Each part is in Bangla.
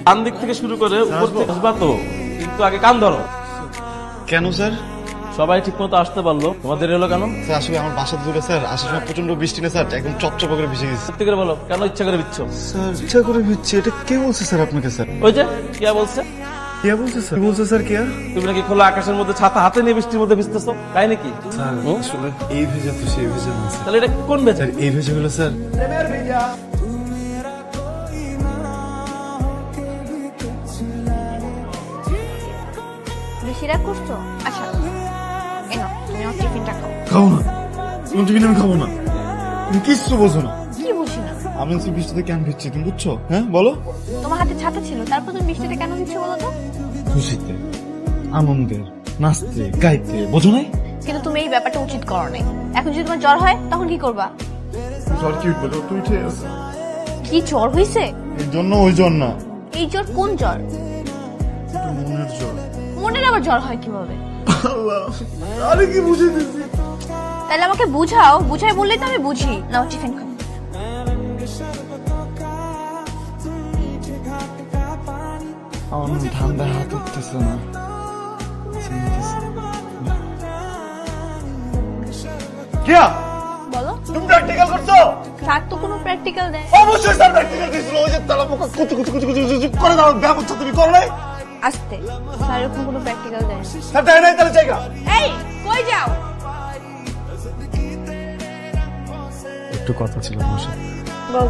ডান দিক থেকে শুরু করে উপর থেকে আসবা তো, কিন্তু আগে কান ধরো। কেন স্যার? সবাই ঠিক মতো আসতে পারলো, তোমাদের এলো কেন? স্যার আসলে আমার বাসা দূরে স্যার, আসার সময় প্রচন্ড বৃষ্টি না স্যার, একদম চপচপ করে ভিজে গেছে। সত্যি করে বলো, কেন ইচ্ছা করে বিচ্ছ? স্যার ইচ্ছা করে ভিজছে, এটা কে বলছে স্যার আপনাকে? স্যার ওই যে কিয়া বলছে। কে বলছে স্যার? বলছে স্যার কে? তুমি নাকি খোলা আকাশের মধ্যে ছাতা হাতে নিয়ে বৃষ্টির মধ্যে ভিজতেছো, তাই নাকি? আসলে এই ভেজা তো সেই ভেজা না স্যার। তাহলে এটা কোন ভেজা? এই ভেজা হলো স্যার। বেশি রাগ করছো? আচ্ছা এনো, তুমি আমার টিফিনটা খাও। খাবো না, তুমি টিফিন আমি খাবো না। তুমি কিচ্ছু বোঝো না। কি বুঝি না? আমি হচ্ছে বৃষ্টিতে কেন ভিজছি তুমি বুঝছো? হ্যাঁ বলো। তোমার হাতে ছাতা ছিল, তারপর তুমি বৃষ্টিতে কেন দিচ্ছ বলো তো? খুশিতে, আনন্দের, নাচতে গাইতে, বোঝো নাই? কিন্তু তুমি এই ব্যাপারটা উচিত করো নাই। এখন যদি তোমার জ্বর হয় তখন কি করবা? জ্বর কি উঠবে? তুই ঠিক আছে? কি জ্বর হইছে? এই জন্য ওই জ্বর না, এই জ্বর কোন জ্বর? মনের জ্বর। মনের আবার জ্বর হয় কিভাবে? আরে কি বুঝে দিছি? তাহলে আমাকে বুঝাও, বুঝাই বললেই তো আমি বুঝি। নাও টিফিন খাও। আমার ঠান্ডা হাত উঠতেছে না। বলো। তুমি প্র্যাকটিক্যাল করছো? স্যার তো কোনো প্র্যাকটিক্যাল দেয়? অবশ্যই স্যার প্র্যাকটিক্যাল দিয়েছিল। ওই যে তালা পোকা কুচু কুচু কুচু কুচু কুচু করে দাও ব্যায়াম হচ্ছে, তুমি করো নাই? আস্তে, স্যার এরকম কোনো প্র্যাকটিক্যাল দেয় না। স্যার দেয় নাই, তাহলে জায়গা। এই কই যাও? একটু কথা ছিল আমার সাথে। বল।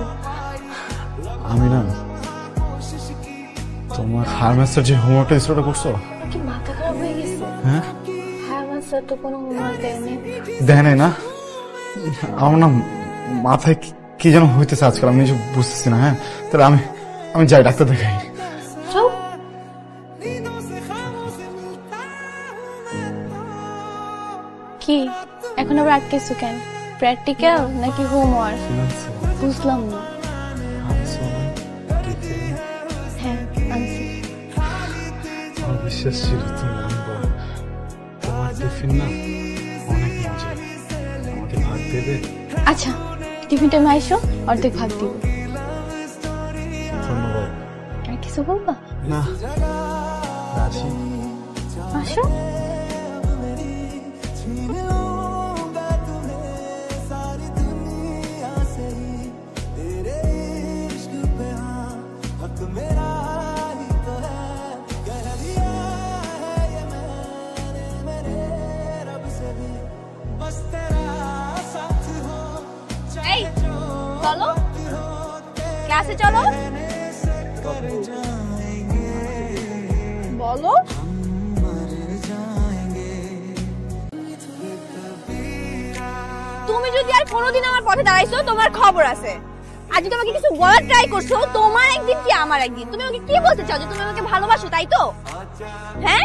আমি না তোমার হারমাস্টার যে হোমওয়ার্কটা স্টার্ট করছো? কি মাথা খারাপ হয়ে গেছে? হ্যাঁ হ্যাঁ আমার স্যার তো কোনো হোমওয়ার্ক দেয়নি। দেয় নাই না? আমার না মাথায় কি যেন হইতেছে আজকাল, আমি কিছু বুঝতেছি না। হ্যাঁ তাহলে আমি যাই ডাক্তার দেখাই। চল। কি এখন আবার আটকেছো কেন? প্র্যাকটিক্যাল নাকি হোমওয়ার্ক? বুঝলাম না। হ্যাঁ আনছি। আমার বিশ্বাস ছিল তুমি আনবো। তোমার টিফিন না অনেক মজা, আমাকে ভাগ দেবে? আচ্ছা টিফিন টাইমে আইসো, অর্ধেক ভাগ দিব। ধন্যবাদ। আর কিছু বলবা? না আসি। আসো। এই চলো ক্লাসে চলো। বলো। তুমি যদি আর কোনোদিন আমার পথে দাঁড়াইছো তোমার খবর আছে। আজ যদি আমাকে কিছু বলার ট্রাই করছো, তোমার একদিন কি আমার একদিন। তুমি আমাকে কি বলতে চাও? যে তুমি আমাকে ভালোবাসো তাই তো? হ্যাঁ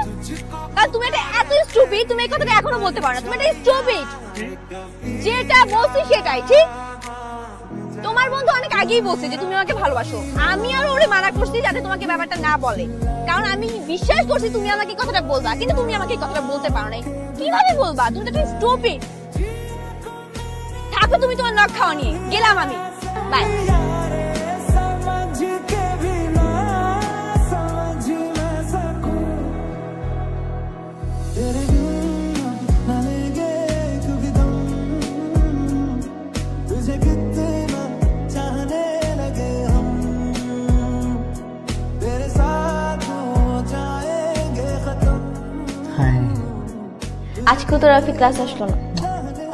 কারণ তুমি এটা এত স্টুপিড, তুমি এই কথাটা এখনো বলতে পারো না। তুমি এটা স্টুপিড, যেটা বলছি সেটাই ঠিক। তোমার বন্ধু অনেক আগেই বলছে যে তুমি আমাকে ভালোবাসো। আমি আর ওরে মানা করছি যাতে তোমাকে ব্যাপারটা না বলে, কারণ আমি বিশ্বাস করছি তুমি আমাকে কথাটা বলবা, কিন্তু তুমি আমাকে কথাটা বলতে পারো নাই। কিভাবে বলবা? তুমি তো স্টুপিড। থাকো তুমি তোমার নখ খাওয়া নিয়ে। গেলাম আমি, বাই। আজকেও তো রাফি ক্লাস আসলো না।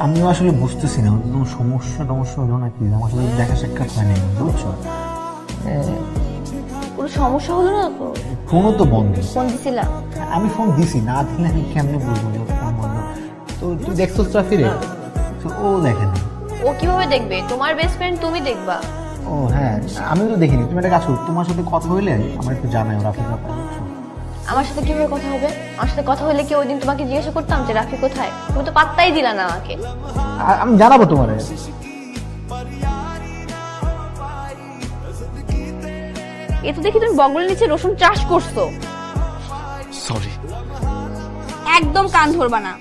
আমিও আসলে বুঝতেছি না তোমার সমস্যা হলো নাকি, আমার সাথে দেখা সাক্ষাৎ হয়নি বুঝছো। কোনো সমস্যা হলো না তো? ফোনও তো বন্ধ। ফোন দিছিলা? আমি ফোন দিছি, না দিলে আমি কেমনে বুঝবো ফোন বন্ধ? তো তুই দেখছো ট্রাফিরে? ও দেখেনি। ও কিভাবে দেখবে? তোমার বেস্ট ফ্রেন্ড, তুমি দেখবা। ও হ্যাঁ আমিও তো দেখিনি। তুমি একটা কাজ করো, তোমার সাথে কথা হইলে আমার একটু জানাই রাফির ব্যাপারে। আমার সাথে কিভাবে কথা হবে? আমার সাথে কথা হলে কি ওই দিন তোমাকে জিজ্ঞাসা করতাম যে রাফি কোথায়? তুমি তো পাত্তাই দিলা না আমাকে। আমি জানাবো তোমারে। এ তো দেখি তুমি বগলের নিচে রসুন চাষ করছো। সরি। একদম কান ধরবা না,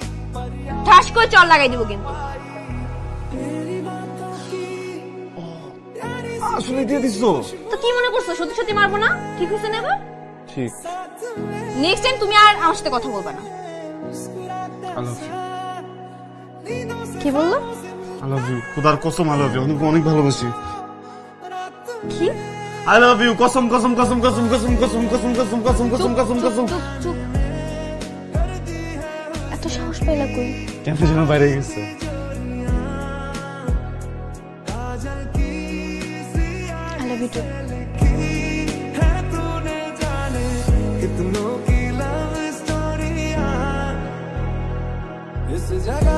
ঠাস করে চল লাগাই দিব কিন্তু। আসলে দিয়ে দিছো? তো কি মনে করছো সত্যি সত্যি মারবো না? ঠিক হয়েছে না এবার? ঠিক। নেক্সট টাইম তুমি আর আমার সাথে কথা বলবা না। আই লাভ ইউ, কি বললো? আই লাভ ইউ, খোদার কসম আই লাভ ইউ, অনেক অনেক ভালোবাসি। কি? আই লাভ ইউ, কসম কসম কসম কসম কসম কসম কসম কসম কসম কসম কসম কসম। চুপ, চুপ। এত সাহস পাইলা কই? কেমন যেন বাইরে গেছে। I love you too. कितनों की लव स्टोरियां इस जगह